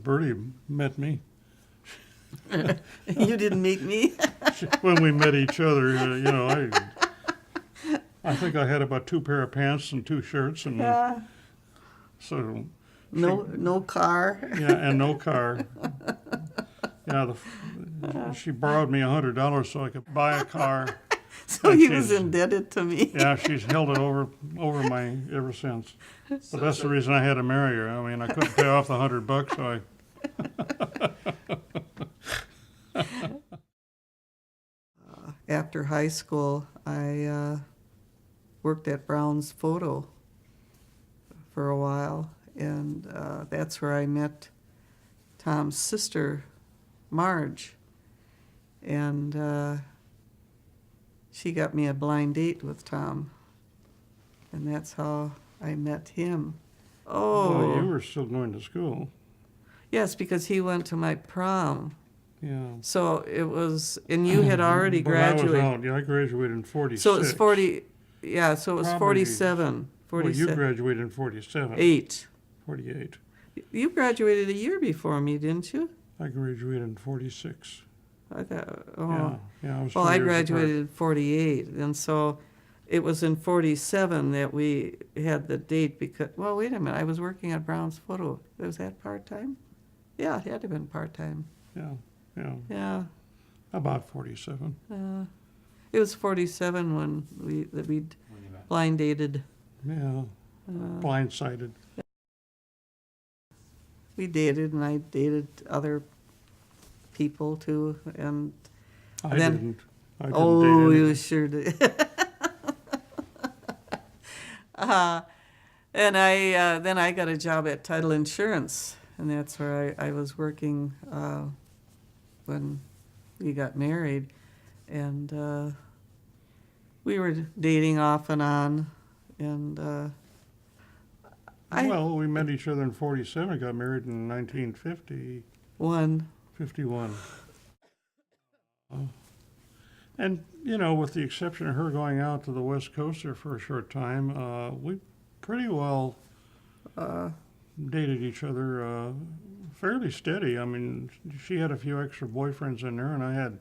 Birdie met me. You didn't meet me? When we met each other, I think I had about 2 pair of pants and 2 shirts, and Yeah. so No car. yeah, and no car. Yeah, she borrowed me $100 so I could buy a car. So And he was she's- indebted to me. Yeah, she's held it over my ever since. But that's the reason I had to marry her. I mean, I couldn't pay off the $100, so After high school, I worked at Brown's Photo for a while, and that's where I met Tom's sister, Marge. And she got me a blind date with Tom, and that's how I met him. Well, you were still going to school. Yes, because he went to my prom. Yeah. So it was, and you had already But graduated. I was out. Yeah, I graduated in 46. So it was 40, yeah, so it was Probably- 47. Well, you 47. graduated in 47. 8. 48. You graduated a year before me, didn't you? I graduated in 46. I thought, Yeah, I was 2 Well, I years apart. graduated in 48, and so it was in 47 that we had the date because, well, wait a minute, I was working at Brown's Photo. Was that part-time? Yeah, it had to have been part-time. Yeah. Yeah. About 47. It was 47 when we blind dated. Yeah. Blindsided. We dated, and I dated other people too, and I then- didn't. I didn't oh, date you anyone. sure did. And then I got a job at Title Insurance, and that's where I was working when we got married, and we were dating off and on, and Well, we met each other in 47, got married in 1951. one. And, with the exception of her going out to the West Coast there for a short time, we pretty well dated each other fairly steady. I mean, she had a few extra boyfriends in there, and I had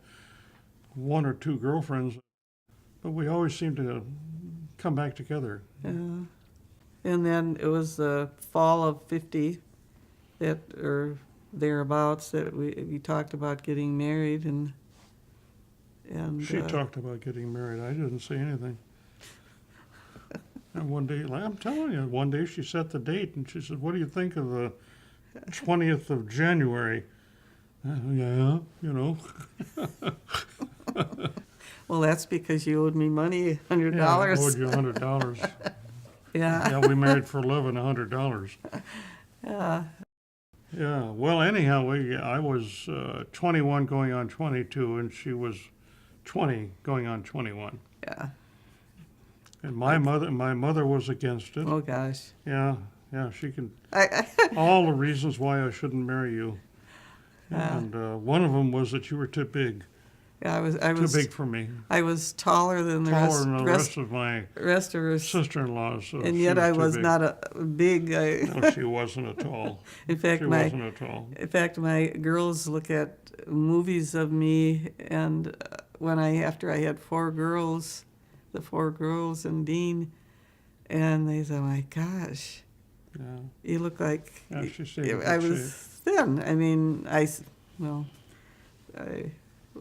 1 or 2 girlfriends. But we always seemed to come back together. And then it was the fall of 50 that, or thereabouts, that we talked about getting married, and She talked about getting married. I didn't say anything. And one day, I'm telling you, one day she set the date and she said, "What do you think of the 20th of January?" Yeah. well, that's because you owed me money, $100. Yeah, I owed you $100. Yeah. Yeah, we married for love and $100. Yeah. Yeah. Well, anyhow, I was 21 going on 22, and she was 20 going on 21. Yeah. And my mother was against it. Oh gosh. Yeah, she can. I All the reasons why I shouldn't marry you. Yeah. And one of them was that you were too big. Yeah, I Too was big for me. I was taller than the Taller than the rest rest of my rest of us, sister-in-laws. So and she yet I too was big. not a big. No, she wasn't at all. In fact, She wasn't at all. In fact, my girls look at movies of me, and after I had 4 girls, the 4 girls and Dean, and they said, "My gosh, Yeah. you look like." Yeah, she stayed in I good was shape. thin. I mean, I.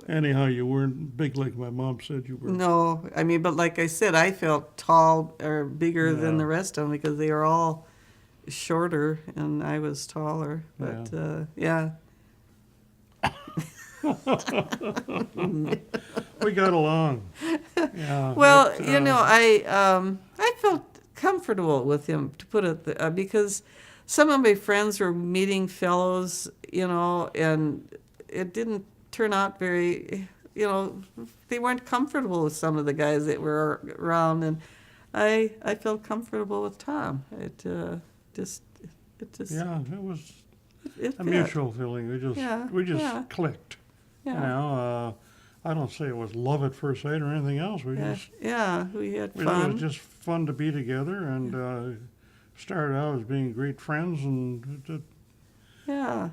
Anyhow, you weren't big like my mom said you were. No, I mean, but like I said, I felt tall or bigger than Yeah. the rest of them because they were all shorter and I was taller. But yeah. We got along. Yeah. Well, but, I felt comfortable with him, to put it, because some of my friends were meeting fellows, and it didn't turn out very, they weren't comfortable with some of the guys that were around, and I felt comfortable with Tom. It just Yeah, it was it a fit. mutual feeling. We just Yeah. clicked. Yeah. I don't say it was love at first sight or anything else. We just We had it fun. was just fun to be together, and started out as being great friends, and Yeah.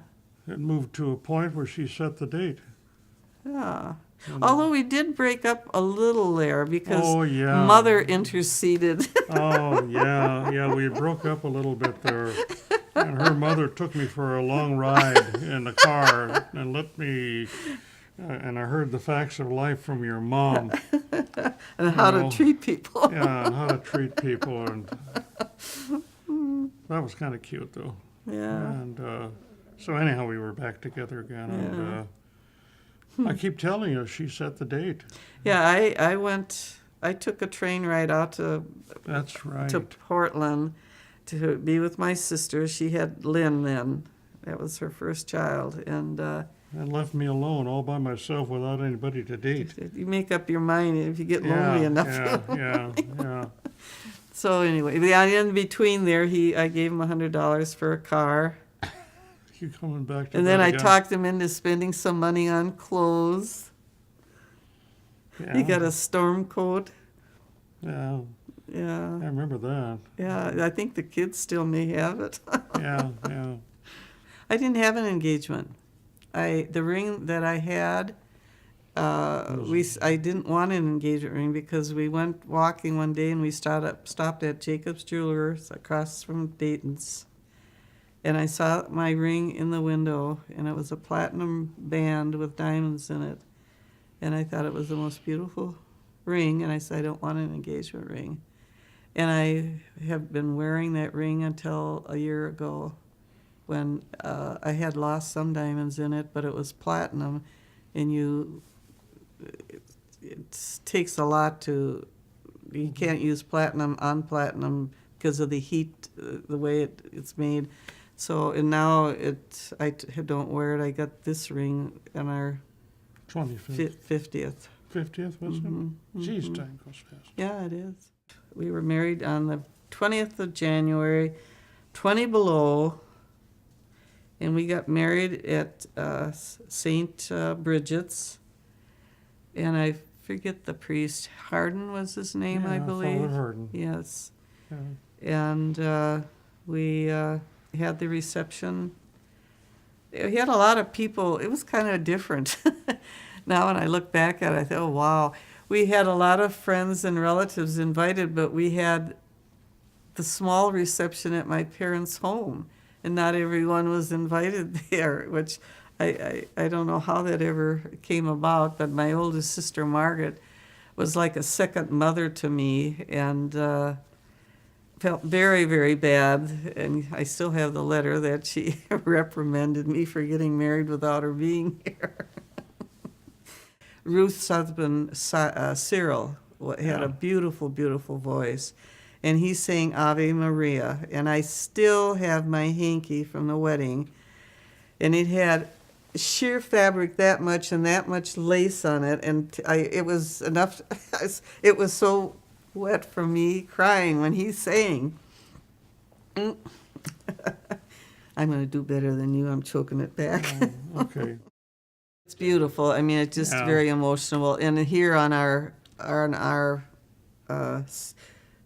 it moved to a point where she set the date. Yeah. And, Although we did break up a little there because oh, yeah. Mother interceded. Oh, yeah, yeah, we broke up a little bit there. And her mother took me for a long ride in the car and let me, and I heard the facts of life from your mom. And how know, to treat people. Yeah, and how to treat people. And that was kind of cute, though. Yeah. And so anyhow, we were back together again. Yeah. And I keep telling you, she set the date. Yeah, I took a train ride out That's right. to Portland to be with my sister. She had Lynn then. That was her first child. And And left me alone all by myself without anybody to date. you make up your mind if you get lonely enough. Yeah. So anyway, in between there, I gave him $100 for a car. You coming back to And that then I again? talked him into spending some money on clothes. Yeah. He got a storm coat. Yeah, Yeah. I remember that. Yeah, I think the kids still may have it. Yeah. I didn't have an engagement. The ring that I had, I didn't want an engagement ring because we went walking one day and we stopped at Jacob's Jewelers across from Dayton's. And I saw my ring in the window, and it was a platinum band with diamonds in it. And I thought it was the most beautiful ring, and I said, I don't want an engagement ring. And I have been wearing that ring until a year ago when I had lost some diamonds in it, but it was platinum, and it takes a lot you can't use platinum on platinum because of the heat, the way it's made. So, and now I don't wear it. I got this ring on our 25th. 50th. 50th, was it? Geez, time goes fast. Yeah, it is. We were married on the 20th of January, 20 below, and we got married at St. Bridget's, and I forget the priest. Hardin was his name, I believe. Father Hardin. Yes. Yeah. And we had the reception. He had a lot of people. It was kind of different. Now when I look back at it, I thought, oh, wow. We had a lot of friends and relatives invited, but we had the small reception at my parents' home, and not everyone was invited there, which I don't know how that ever came about, but my oldest sister, Margaret, was like a second mother to me, and felt very, very bad, and I still have the letter that she reprimanded me for getting married without her being here. Ruth's husband, Cyril, had a beautiful, beautiful voice, and he sang Ave Maria, and I still have my hanky from the wedding, and it had sheer fabric that much and that much lace on it, and it was enough. It was so wet from me crying when he sang. I'm going to do better than you. I'm choking it back. Okay. It's beautiful. I mean, it's just very emotional. And here on our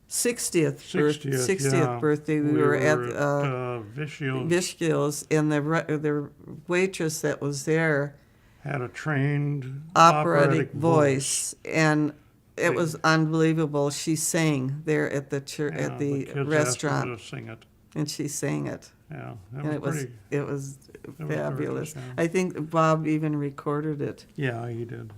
60th birthday, we were at Vishkil's, and the waitress that was there had a trained operatic voice, and it was unbelievable. She sang there at the at the kids restaurant, asked her to sing it. and she sang it. Yeah, And it was fabulous. gorgeous, yeah. I think Bob even recorded it. Yeah, he did.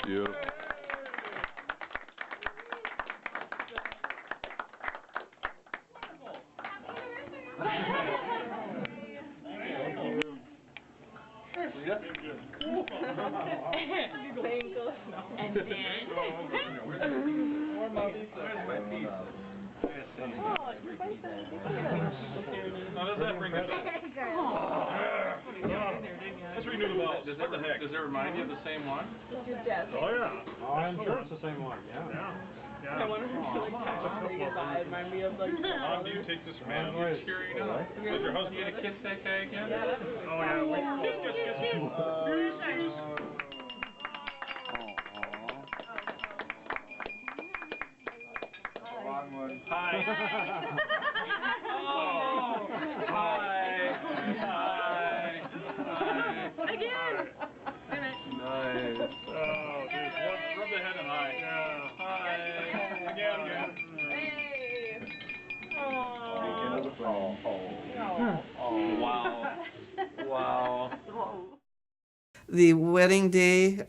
Beautiful. And then. Now, does that bring it back? Let's renew the vows. What the heck? Does it remind you of the same one? Oh, yeah. I'm sure it's the same one, yeah. I wonder if you like say goodbye. It remind me of like. Mom, do you take this man who's cheering up? Does your husband get a kiss that guy again? Oh, yeah. Kiss. Hi. Oh, hi. Hi. Again. Nice. Oh, dude. Rub the head and hi. Yeah. Hi. Again. Hey. Wow. Wow. The wedding day,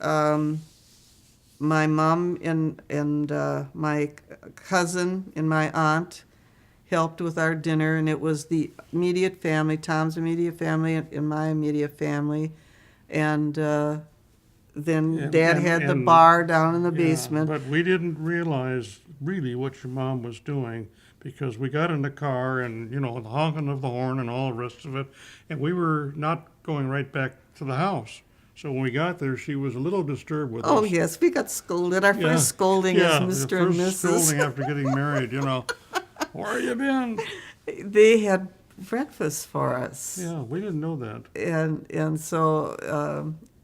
my mom and my cousin and my aunt helped with our dinner, and it was the immediate family, Tom's immediate family and my immediate family. And then And- Dad and- had the and- bar down in the Yeah, basement. But we didn't realize really what your mom was doing, because we got in the car and, the honking of the horn and all the rest of it, and we were not going right back to the house. So when we got there, she was a little disturbed with us. Oh, yes, we got scolded. Our Yeah. first scolding Yeah, as the Mr. and first Mrs. scolding after getting married, Where you been? They had breakfast for us. Yeah, we didn't know that. And so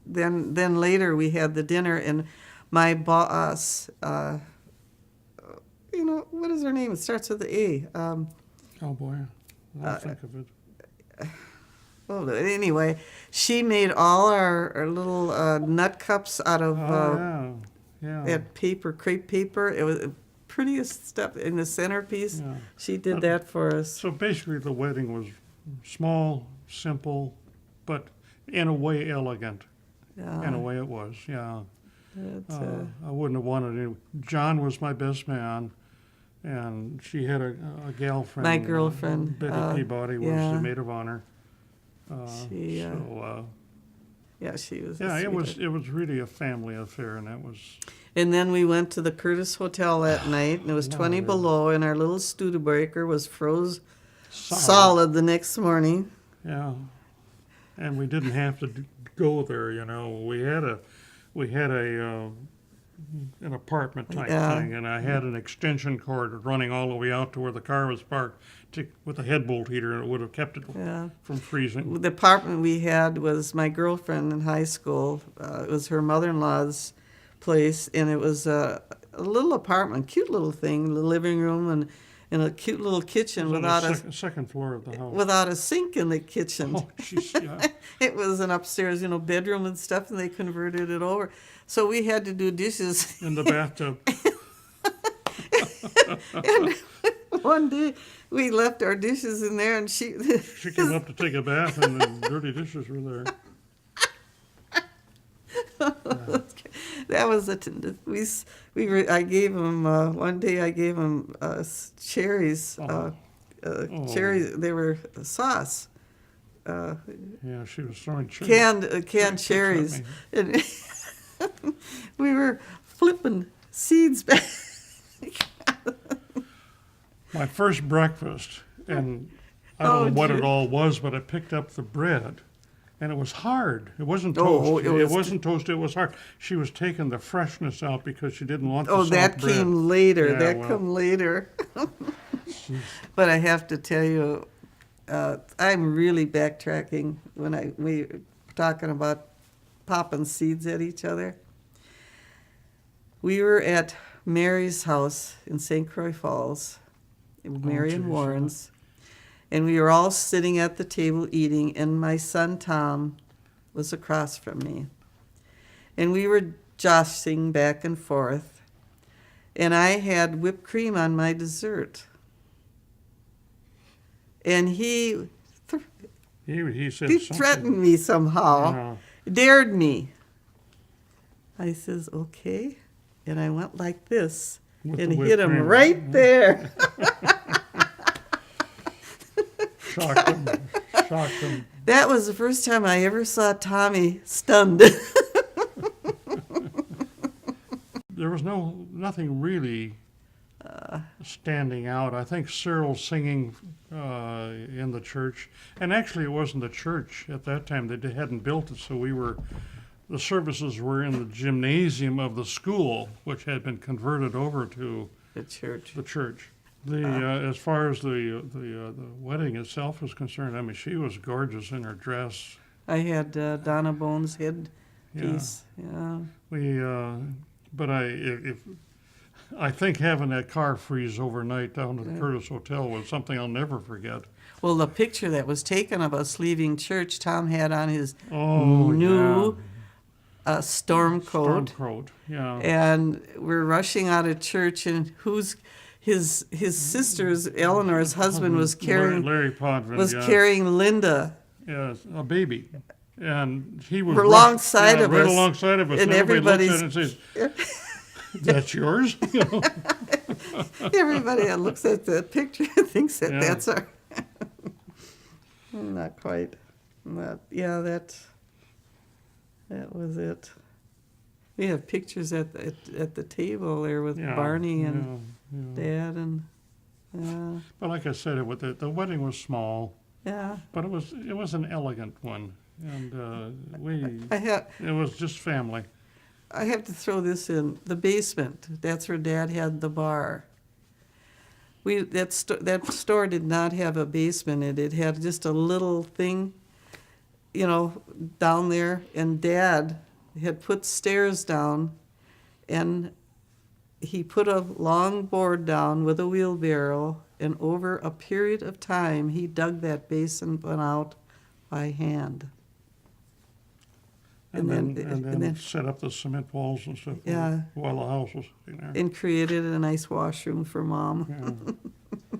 then later we had the dinner, and my boss, what is her name? It starts with the A. Oh, boy. I'll think of it. Well, anyway, she made all our little nut cups out of Oh, yeah. that paper, crepe paper. It was the prettiest stuff in the centerpiece. Yeah. She did that for us. So basically, the wedding was small, simple, but in a way elegant. In a way it was, yeah. I wouldn't have wanted any. John was my best man, and she had a gal friend. My girlfriend, Betty Peabody was yeah. the maid of honor. She, So, yeah, she was. a yeah, it was sweetheart. it was really a family affair, and that was. And then we went to the Curtis Hotel that night, and it was 20 Wow. below, and our little Studebaker was froze solid the next morning. Yeah, and we didn't have to go there. We had an apartment type Yeah. thing, and I had an extension cord running all the way out to where the car was parked with a headbolt heater, and it would have kept it Yeah. from freezing. The apartment we had was my girlfriend in high school. It was her mother-in-law's place, and it was a little apartment, cute little thing, the living room and a cute little kitchen It was without on a the second floor of the house. without a sink in the kitchen. Oh, jeez, yeah. It was an upstairs, bedroom and stuff, and they converted it over. So we had to do dishes. In the bathtub. And one day we left our dishes in there, and she She came up to take a bath, and the dirty dishes were there. that was I gave him one day. I gave him cherries. Cherries. They were sauce. Yeah, she was throwing cherries. Canned catch cherries. me. And we were flipping seeds back. My first breakfast, and I Oh, don't know what dear. it all was, but I picked up the bread, and it was hard. It wasn't Oh, toast. it It was- wasn't toasted. It was hard. She was taking the freshness out because she didn't want the Oh, soft that bread. came later. Yeah, that well. come later. But I have to tell you, I'm really backtracking when we were talking about popping seeds at each other. We were at Mary's house in St. Croix Falls, Mary geez, and yeah. Warren's, and we were all sitting at the table eating, and my son Tom was across from me. And we were joshing back and forth, and I had whipped cream on my dessert. And he He said he something. threatened me somehow, Yeah. dared me. I says, okay. And I went like this With and the whipped hit him cream. right there. Shocked him. Shocked him. That was the first time I ever saw Tommy stunned. There was nothing really standing out. I think Cyril singing in the church, and actually it wasn't the church at that time. They hadn't built it, so the services were in the gymnasium of the school, which had been converted over to The church. the church. As far as the wedding itself was concerned, I mean, she was gorgeous in her dress. I had Donna Bones' head Yeah. piece. Yeah. But I think having that car freeze overnight down at the Curtis Hotel was something I'll never forget. Well, the picture that was taken of us leaving church, Tom had on his Oh, new yeah. storm coat. Storm coat, yeah. And we're rushing out of church, and his sister's, Eleanor's husband, was carrying Larry Podvin, yeah. carrying Linda. Yes, a baby. And he was We're alongside of right us, alongside of us. and Everybody looks at it and says, "That's yours?" You know? Everybody that looks at the picture thinks that Yeah. that's our. Not quite. But yeah, that was it. We have pictures at the table there with Yeah, Barney and yeah. Dad and yeah, But like I said, the wedding was small, yeah. but it was an elegant one, and it was just family. I have to throw this in the basement. That's where Dad had the bar. That store did not have a basement. It had just a little thing, down there. And Dad had put stairs down, and he put a long board down with a wheelbarrow. And over a period of time, he dug that basement out by hand. And And then then- set up the cement walls and stuff Yeah. while the house was sitting there. And created a nice washroom for Mom. Yeah.